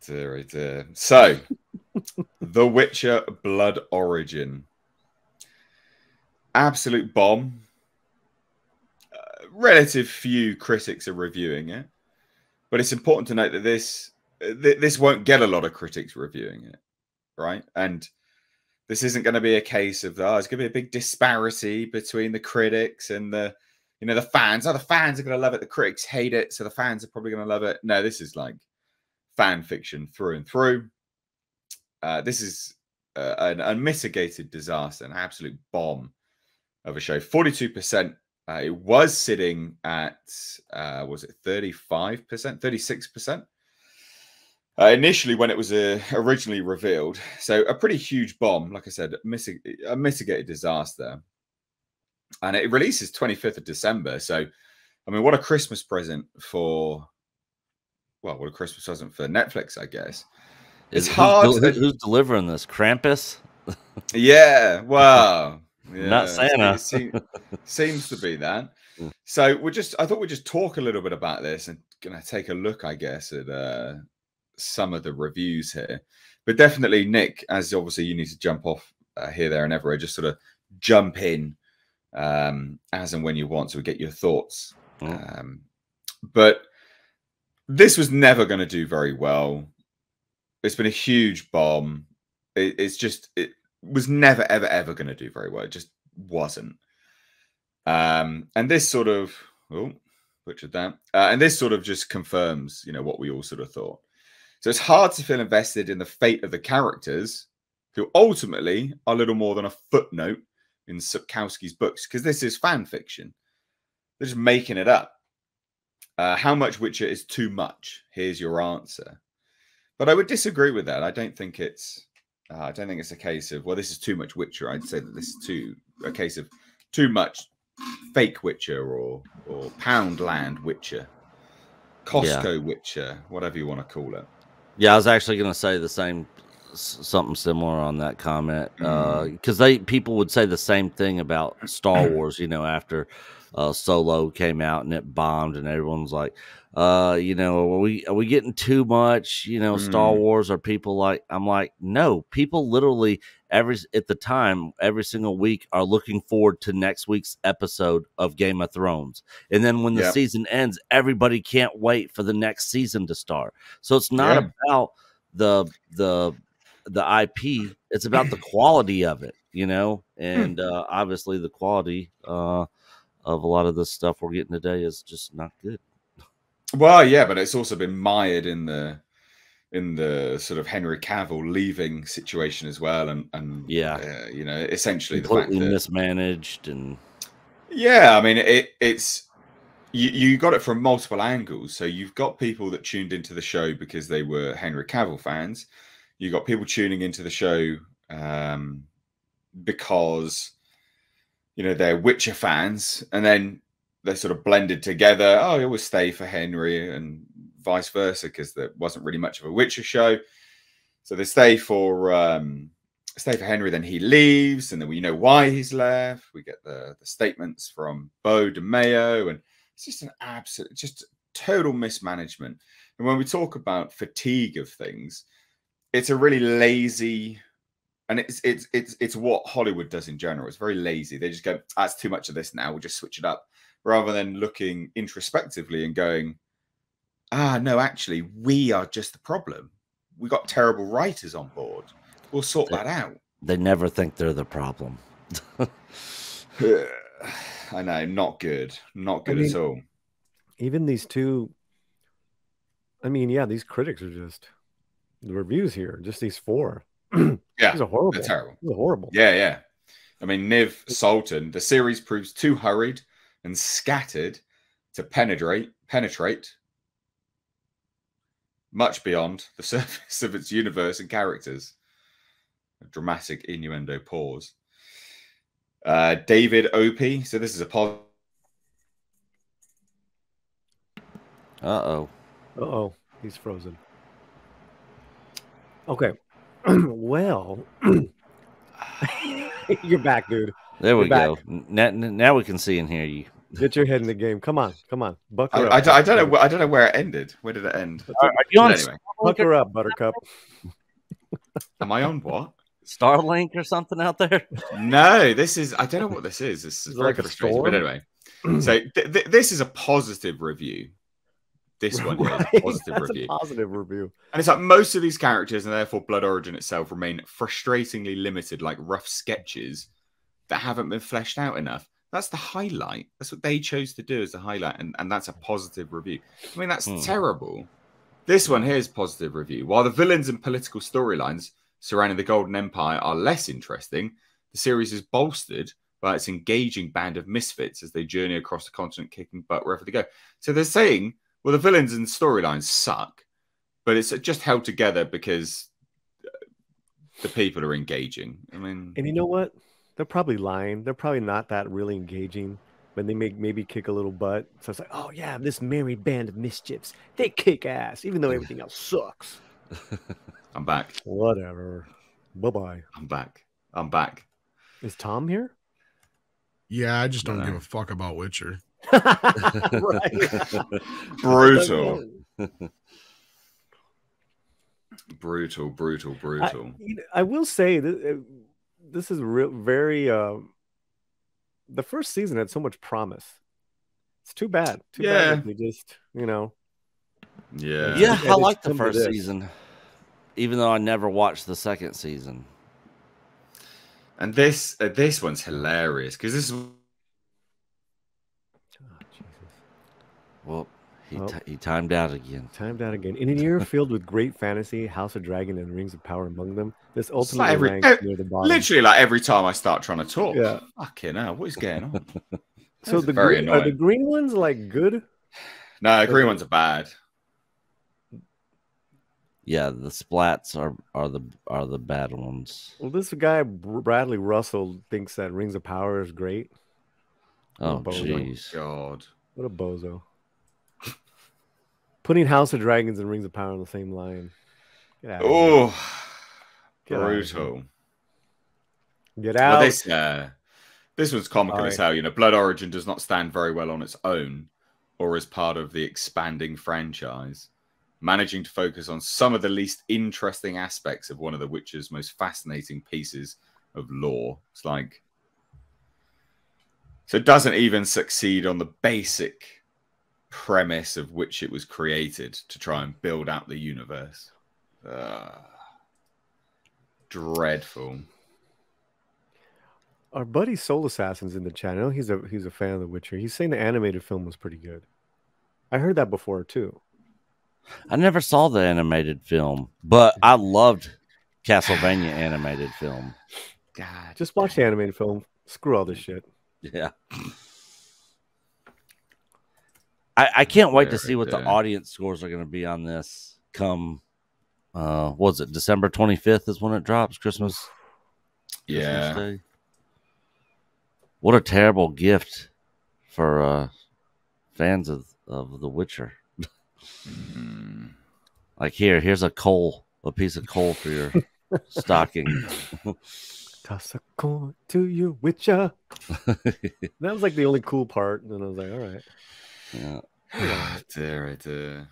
dear, oh dear. So, The Witcher Blood Origin. Absolute bomb. Relative few critics are reviewing it. But it's important to note that this won't get a lot of critics reviewing it, right? And this isn't going to be a case of, it's going to be a big disparity between the critics and the fans. The fans are going to love it. The critics hate it, so the fans are probably going to love it. No, this is like fan fiction through and through. This is an unmitigated disaster, an absolute bomb of a show. 42%. It was sitting at, was it 35%, 36%? Initially, when it was originally revealed. So a pretty huge bomb, like I said, a mitigated disaster. And it releases 25th of December. So, I mean, what a Christmas present for, well, what a Christmas present for Netflix, I guess. It's hard. Who's delivering this? Krampus? Yeah, well, yeah, not Santa. It seems to be that. So I thought we'd just talk a little bit about this and gonna take a look, I guess, at some of the reviews here. But definitely, Nick, as obviously you need to jump off here, there, and everywhere, just sort of jump in as and when you want, so we get your thoughts. But this was never going to do very well. It's been a huge bomb. It was never, ever, ever going to do very well. It just wasn't. And this sort of, butchered that. And this sort of just confirms, what we all sort of thought. So it's hard to feel invested in the fate of the characters, who ultimately are little more than a footnote in Sapkowski's books, because this is fan fiction. They're just making it up. How much Witcher is too much? Here's your answer. But I would disagree with that. I don't think it's a case of, well, this is too much Witcher. I'd say that this is a case of too much fake Witcher or Poundland Witcher, Costco Witcher, whatever you want to call it. Yeah, I was actually going to say the same, something similar on that comment, because people would say the same thing about Star Wars. After Solo came out and it bombed, and everyone's like, are we getting too much? Star Wars? Are people like? I'm like, no. People literally every single week are looking forward to next week's episode of Game of Thrones, and then when the season ends, everybody can't wait for the next season to start. So it's not about the IP; it's about the quality of it, and obviously the quality of a lot of the stuff we're getting today is just not good. Well, yeah, but it's also been mired in the sort of Henry Cavill leaving situation as well, and essentially completely the fact that mismanaged and I mean it's you got it from multiple angles. So you've got people that tuned into the show because they were Henry Cavill fans. You got people tuning into the show because they're Witcher fans, and then they sort of blended together. Oh, you always stay for Henry, and vice versa, because there wasn't really much of a Witcher show. So they stay for Henry, then he leaves, and then we know why he's left. We get the statements from Beau DeMayo, and it's just an absolute, just total mismanagement. And when we talk about fatigue of things, it's a really lazy, and it's what Hollywood does in general. It's very lazy. They just go, it's too much of this now, we'll just switch it up, rather than looking introspectively and going, no, actually, we are just the problem. We got terrible writers on board. We'll sort that out. They never think they're the problem. I know, not good. Not good at all. Even these two, these critics are just, the reviews here, just these four. Yeah, these are horrible. They're terrible. These are horrible. Yeah. I mean, Niv Sultan, the series proves too hurried and scattered to penetrate much beyond the surface of its universe and characters. A dramatic innuendo pause. David Opie. So this is a positive. Uh-oh. He's frozen. Okay. Well, you're back, dude. There we go. Now we can see and hear you. Get your head in the game. Come on. Bucker I up. don't know. I don't know where it ended. Where did it end? Are you on Anyway, Bucker up, Buttercup. am I on what? Starlink or something out there? No, this is. I don't know what this is. This is Is it very like a frustrating. storm? But anyway, so this is a positive review. This one here is a positive That's review. a positive review. And it's like most of these characters, and therefore Blood Origin itself, remain frustratingly limited, like rough sketches that haven't been fleshed out enough. That's the highlight. That's what they chose to do as the highlight, and that's a positive review. I mean, that's terrible. This one here is positive review. While the villains and political storylines surrounding the Golden Empire are less interesting, the series is bolstered by its engaging band of misfits as they journey across the continent, kicking butt wherever they go. So they're saying, well, the villains and storylines suck, but it's just held together because the people are engaging. I mean, And you know what? They're probably lying. They're probably not that really engaging, but they maybe kick a little butt. So it's like, oh yeah, this merry band of mischiefs. They kick ass, even though everything else sucks. I'm back. Whatever. Bye-bye. I'm back. Is Tom here? Yeah, I just don't give a fuck about Witcher. Right. Brutal. Brutal. I will say that this is very. The first season had so much promise. It's too bad. Too bad that they just, Yeah, I like the first season, even though I never watched the second season. And this one's hilarious because this is. Well, he timed out again. In an year filled with great fantasy, House of Dragon and Rings of Power among them, this ultimately ranks near the bottom. Literally, like every time I start trying to talk. Yeah. Fucking hell, what is going on? So are the green ones like good? No, the green ones are bad. Yeah, the splats are the bad ones. Well, this guy Bradley Russell thinks that Rings of Power is great. Oh jeez, God, what a bozo! Putting House of Dragons and Rings of Power on the same line. Oh, brutal. Get out. Well, this one's comical as hell. Blood Origin does not stand very well on its own or as part of the expanding franchise, managing to focus on some of the least interesting aspects of one of The Witcher's most fascinating pieces of lore. It's like, so it doesn't even succeed on the basic premise of which it was created to try and build out the universe. Dreadful. Our buddy Soul Assassin's in the chat. I know he's a fan of The Witcher. He's saying the animated film was pretty good. I heard that before too. I never saw the animated film, but I loved Castlevania animated film. God, just watch the animated film. Screw all this shit. Yeah. I can't wait to see what the audience scores are going to be on this come, was it December 25th is when it drops, Christmas? Yeah. Christmas Day. What a terrible gift for fans of The Witcher. Like here's a piece of coal for your stocking. Toss a coin to you, Witcher. That was like the only cool part. And then I was like, all right. Yeah. Dear.